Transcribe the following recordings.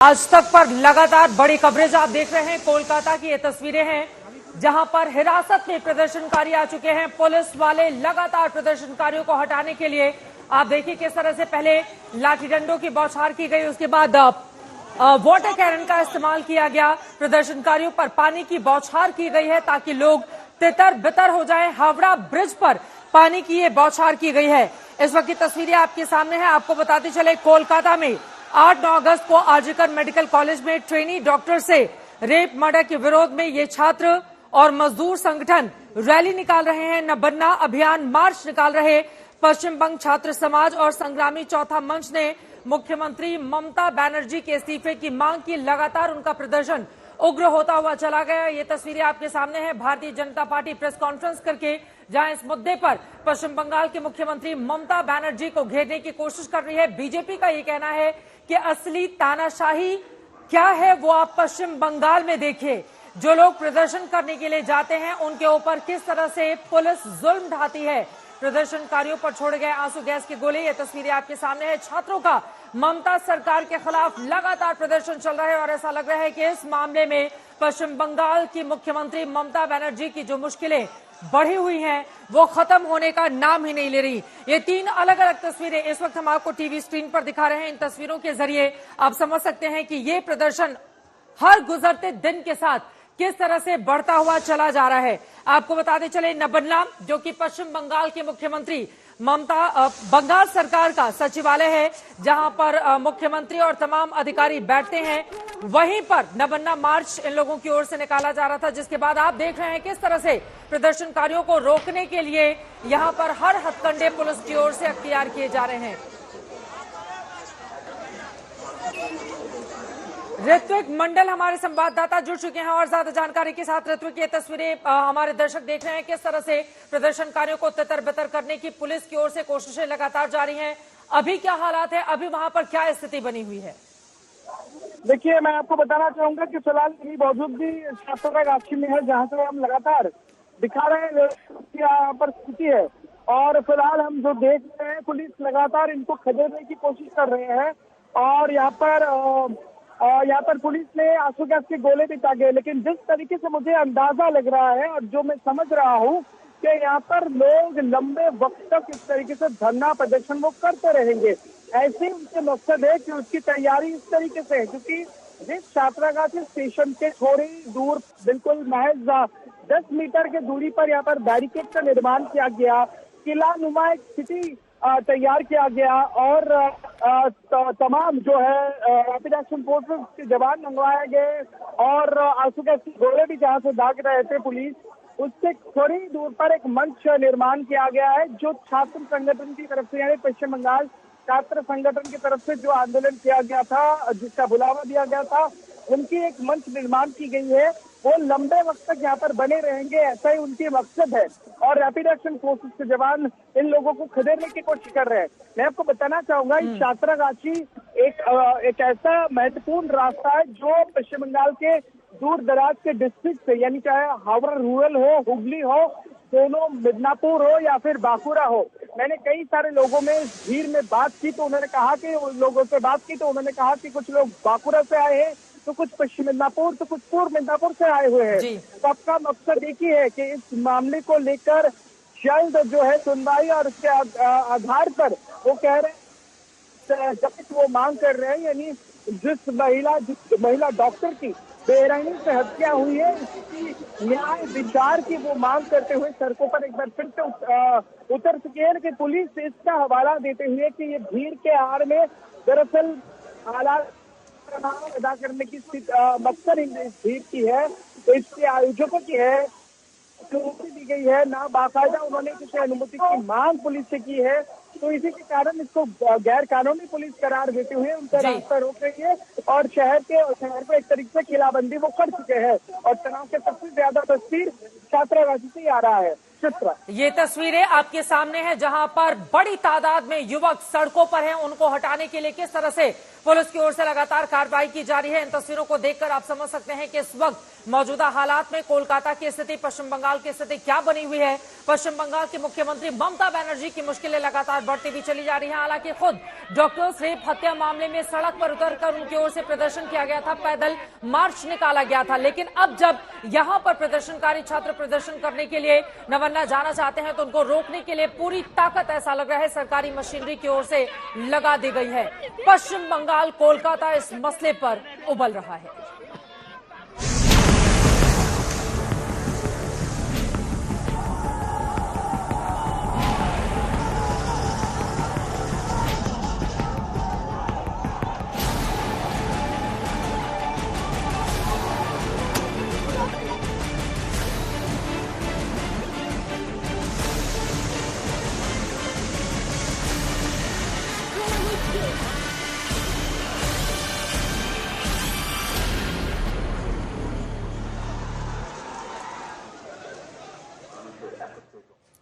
आज तक पर लगातार बड़ी कवरेज आप देख रहे हैं। कोलकाता की ये तस्वीरें हैं जहां पर हिरासत में प्रदर्शनकारी आ चुके हैं। पुलिस वाले लगातार प्रदर्शनकारियों को हटाने के लिए आप देखिए किस तरह से पहले लाठी डंडों की बौछार की गई, उसके बाद वाटर कैनन का इस्तेमाल किया गया। प्रदर्शनकारियों पर पानी की बौछार की गई है ताकि लोग तितर बितर हो जाएं। हावड़ा ब्रिज पर पानी की ये बौछार की गई है। इस वक्त की तस्वीरें आपके सामने है। आपको बताते चले कोलकाता में 8-9 अगस्त को आरजीकर मेडिकल कॉलेज में ट्रेनी डॉक्टर से रेप मर्डर के विरोध में ये छात्र और मजदूर संगठन रैली निकाल रहे हैं। न बनना अभियान मार्च निकाल रहे पश्चिम बंग छात्र समाज और संग्रामी चौथा मंच ने मुख्यमंत्री ममता बनर्जी के इस्तीफे की मांग की। लगातार उनका प्रदर्शन उग्र होता हुआ चला गया। ये तस्वीरें आपके सामने हैं। Bharatiya Janata party press conference करके जहां इस मुद्दे पर पश्चिम बंगाल के मुख्यमंत्री ममता बनर्जी को घेरने की कोशिश कर रही है। बीजेपी का ये कहना है कि असली तानाशाही क्या है वो आप पश्चिम बंगाल में देखिए। जो लोग प्रदर्शन करने के लिए जाते हैं उनके ऊपर किस तरह से पुलिस जुल्म ढाती है। प्रदर्शनकारियों पर छोड़े गए आंसू गैस के गोले, ये तस्वीरें आपके सामने है। छात्रों का ममता सरकार के खिलाफ लगातार प्रदर्शन चल रहा है और ऐसा लग रहा है कि इस मामले में पश्चिम बंगाल की मुख्यमंत्री ममता बनर्जी की जो मुश्किलें बढ़ी हुई हैं वो खत्म होने का नाम ही नहीं ले रही। ये 3 अलग अलग तस्वीरें इस वक्त हम आपको टीवी स्क्रीन पर दिखा रहे हैं। इन तस्वीरों के जरिए आप समझ सकते हैं कि ये प्रदर्शन हर गुजरते दिन के साथ किस तरह से बढ़ता हुआ चला जा रहा है। आपको बताते चले नबन्ना जो कि पश्चिम बंगाल के मुख्यमंत्री ममता बंगाल सरकार का सचिवालय है जहां पर मुख्यमंत्री और तमाम अधिकारी बैठते हैं, वहीं पर नबन्ना मार्च इन लोगों की ओर से निकाला जा रहा था, जिसके बाद आप देख रहे हैं किस तरह से प्रदर्शनकारियों को रोकने के लिए यहां पर हर हथकंडे पुलिस की ओर से अख्तियार किए जा रहे हैं। ऋत्विक मंडल हमारे संवाददाता जुड़ चुके हैं और ज्यादा जानकारी के साथ। ऋत्विक, ये तस्वीरें हमारे दर्शक देख रहे हैं किस तरह से प्रदर्शनकारियों को तितर बितर करने की पुलिस की ओर से कोशिशें लगातार जारी हैं। अभी क्या हालात है, अभी वहां पर क्या स्थिति बनी हुई है? देखिए, मैं आपको बताना चाहूंगा कि फिलहाल मेरी मौजूदगी छात्रागाछी में है जहां से हम लगातार दिखा रहे हैं यहाँ पर स्थिति है। और फिलहाल हम जो देख रहे हैं पुलिस लगातार इनको खदेड़ने की कोशिश कर रहे हैं और यहाँ पर पुलिस ने आंसू गैस के गोले भी दागे। लेकिन जिस तरीके से मुझे अंदाजा लग रहा है और जो मैं समझ रहा हूँ कि यहाँ पर लोग लंबे वक्त तक इस तरीके से धरना प्रदर्शन वो करते रहेंगे। ऐसे उनके मकसद है कि उसकी तैयारी इस तरीके से है क्योंकि जिस छात्रागाछी स्टेशन के थोड़ी दूर बिल्कुल महज 10 मीटर के दूरी पर यहाँ पर बैरिकेड का निर्माण किया गया, किला नुमा एक स्थिति तैयार किया गया और तमाम जो है रैपिड एक्शन फोर्सेस के जवान मंगवाए गए और आंसू गैस के गोले भी जहां से दाग रहे थे पुलिस, उससे थोड़ी दूर पर एक मंच निर्माण किया गया है जो छात्र संगठन की तरफ से यानी पश्चिम बंगाल छात्र संगठन की तरफ से जो आंदोलन किया गया था, जिसका बुलावा दिया गया था, उनकी एक मंच निर्माण की गई है। वो लंबे वक्त तक यहाँ पर बने रहेंगे, ऐसा ही उनकी मकसद है और रैपिड एक्शन फोर्सेस के जवान इन लोगों को खदेड़ने की कोशिश कर रहे हैं। मैं आपको बताना चाहूंगा इस छात्रागाछी एक ऐसा महत्वपूर्ण रास्ता है जो पश्चिम बंगाल के दूर दराज के डिस्ट्रिक्ट से, यानी चाहे हावड़ा रूरल हो, हुगली हो, दोनों मिदनापुर हो या फिर बांकुरा हो। मैंने कई सारे लोगों में भीड़ में बात की तो उन्होंने कहा कि कुछ लोग बांकुरा से आए हैं, तो कुछ पश्चिम मिदनापुर, तो कुछ पूर्व मिदनापुर से आए हुए हैं। तो आपका मकसद एक ही है कि इस मामले को लेकर जल्द जो है सुनवाई और उसके आधार पर वो कह रहे हैं जब वो मांग कर रहे हैं, यानी जिस महिला डॉक्टर की बेरहमी से हत्या हुई है इसकी न्याय विचार की वो मांग करते हुए सड़कों पर एक बार फिर से उतर चुके हैं। कि पुलिस इसका हवाला देते हुए कि ये भीड़ के आड़ में दरअसल हालात अदा करने की मकसद इस भीड़ की है, तो इसके आयोजकों की है, अनुमति दी गई है ना, बाकायदा उन्होंने किसी अनुमति की मांग पुलिस से की है, तो इसी के कारण इसको गैर कानूनी पुलिस करार देते हुए उनका रास्ता रोक रही है और शहर को एक तरीके से किलाबंदी वो कर चुके हैं और तनाव के सबसे ज्यादा तस्वीर छात्रावासी से आ रहा है। ये तस्वीरें आपके सामने हैं जहां पर बड़ी तादाद में युवक सड़कों पर हैं, उनको हटाने के लिए किस तरह से पुलिस की ओर से लगातार कार्रवाई की जा रही है। इन तस्वीरों को देखकर आप समझ सकते हैं कि इस वक्त मौजूदा हालात में कोलकाता की स्थिति, पश्चिम बंगाल की स्थिति क्या बनी हुई है। पश्चिम बंगाल की मुख्यमंत्री ममता बनर्जी की मुश्किलें लगातार बढ़ती भी चली जा रही हैं। हालांकि खुद डॉक्टर्स रेप हत्या मामले में सड़क पर उतरकर उनकी ओर से प्रदर्शन किया गया था, पैदल मार्च निकाला गया था। लेकिन अब जब यहां पर प्रदर्शनकारी छात्र प्रदर्शन करने के लिए नवन्ना जाना चाहते हैं तो उनको रोकने के लिए पूरी ताकत, ऐसा लग रहा है, सरकारी मशीनरी की ओर से लगा दी गई है। पश्चिम बंगाल, कोलकाता इस मसले पर उबल रहा है।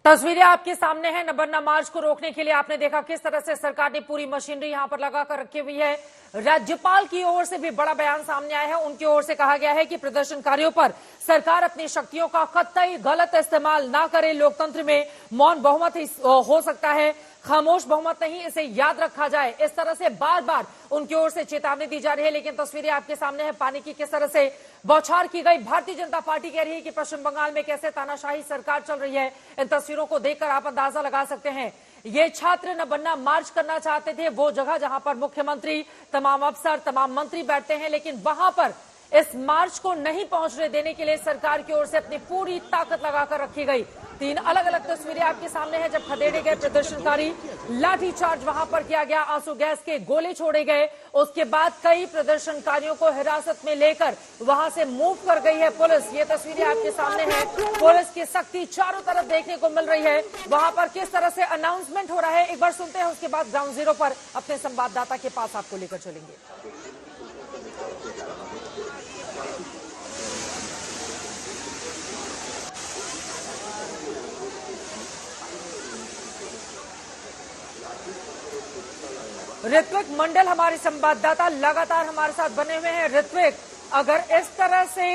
तस्वीरें आपके सामने हैं। नबन्ना मार्च को रोकने के लिए आपने देखा किस तरह से सरकार ने पूरी मशीनरी यहां पर लगाकर रखी हुई है। राज्यपाल की ओर से भी बड़ा बयान सामने आया है। उनकी ओर से कहा गया है कि प्रदर्शनकारियों पर सरकार अपनी शक्तियों का कतई गलत इस्तेमाल ना करे। लोकतंत्र में मौन बहुमत ही हो सकता है, खामोश बहुमत नहीं, इसे याद रखा जाए। इस तरह से बार बार उनकी ओर से चेतावनी दी जा रही है। लेकिन तस्वीरें आपके सामने है, पानी की किस तरह से बौछार की गई। भारतीय जनता पार्टी कह रही है कि पश्चिम बंगाल में कैसे तानाशाही सरकार चल रही है। इन तस्वीरों को देखकर आप अंदाजा लगा सकते हैं। ये छात्र नबन्ना मार्च करना चाहते थे, वो जगह जहां पर मुख्यमंत्री, तमाम अफसर, तमाम मंत्री बैठते हैं, लेकिन वहां पर इस मार्च को नहीं पहुंचने देने के लिए सरकार की ओर से अपनी पूरी ताकत लगाकर रखी गई। 3 अलग अलग तस्वीरें आपके सामने हैं। जब खदेड़े गए प्रदर्शनकारी, लाठीचार्ज वहां पर किया गया, आंसू गैस के गोले छोड़े गए। उसके बाद कई प्रदर्शनकारियों को हिरासत में लेकर वहां से मूव कर गई है पुलिस। ये तस्वीरें आपके सामने हैं। पुलिस की सख्ती चारों तरफ देखने को मिल रही है। वहां पर किस तरह से अनाउंसमेंट हो रहा है, एक बार सुनते हैं, उसके बाद ग्राउंड जीरो पर अपने संवाददाता के पास आपको लेकर चलेंगे। ऋत्विक मंडल हमारे संवाददाता लगातार हमारे साथ बने हुए हैं। ऋत्विक, अगर इस तरह से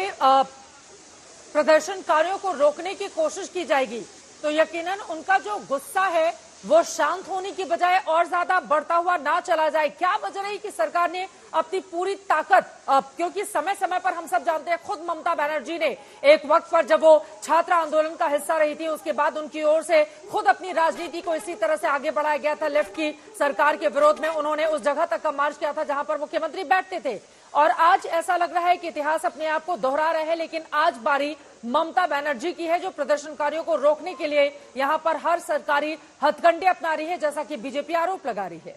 प्रदर्शनकारियों को रोकने की कोशिश की जाएगी तो यकीनन उनका जो गुस्सा है वो शांत होने की बजाय और ज्यादा बढ़ता हुआ ना चला जाए। क्या वजह रही कि सरकार ने अपनी पूरी ताकत, क्योंकि समय समय पर हम सब जानते हैं, खुद ममता बनर्जी ने एक वक्त पर जब वो छात्र आंदोलन का हिस्सा रही थी, उसके बाद उनकी ओर से खुद अपनी राजनीति को इसी तरह से आगे बढ़ाया गया था। लेफ्ट की सरकार के विरोध में उन्होंने उस जगह तक का मार्च किया था जहां पर मुख्यमंत्री बैठते थे। और आज ऐसा लग रहा है कि इतिहास अपने आप को दोहरा रहा है, लेकिन आज बारी ममता बनर्जी की है, जो प्रदर्शनकारियों को रोकने के लिए यहां पर हर सरकारी हथकंडे अपना रही है, जैसा कि बीजेपी आरोप लगा रही है।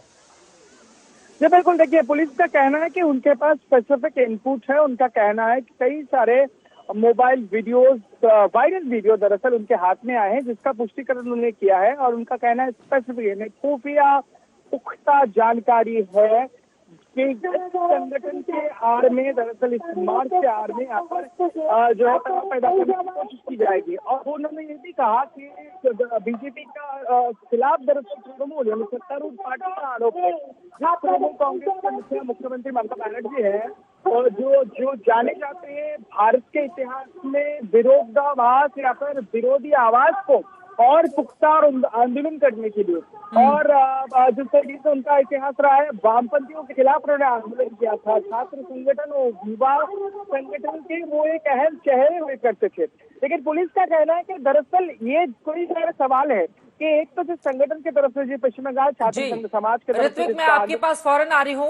जी बिल्कुल, देखिए, पुलिस का कहना है कि उनके पास स्पेसिफिक इनपुट है। उनका कहना है कि कई सारे मोबाइल वीडियोस, वायरल वीडियो दरअसल उनके हाथ में आए हैं, जिसका पुष्टिकरण उन्होंने किया है। और उनका कहना है स्पेसिफिक खुफिया पुख्ता जानकारी है कि संगठन के आड़ में, दरअसल इस मार्च के आड़ में यहाँ पर जो है तनाव पैदा करने की कोशिश की जाएगी। और उन्होंने ये भी कहा कि बीजेपी का खिलाफ दरअसल तृणमूल यानी सत्तारूढ़ पार्टी का आरोप है। जो तृणमूल कांग्रेस के मुख्यमंत्री ममता बनर्जी है, और जो जाने जाते हैं भारत के इतिहास में विरोधाभास या फिर विरोधी आवाज को और पुख्ता और आंदोलन करने के लिए, और जिस तरीके से उनका इतिहास रहा है, वामपंथियों के खिलाफ उन्होंने आंदोलन किया था। छात्र संगठन और युवा संगठन के वो एक अहम चेहरे हुए करते थे। लेकिन पुलिस का कहना है कि दरअसल ये कोई सारे सवाल है कि एक तो जिस संगठन की तरफ से, पश्चिम बंगाल छात्र समाज के तरफ से, मैं आपके पास फौरन आ रही हूँ।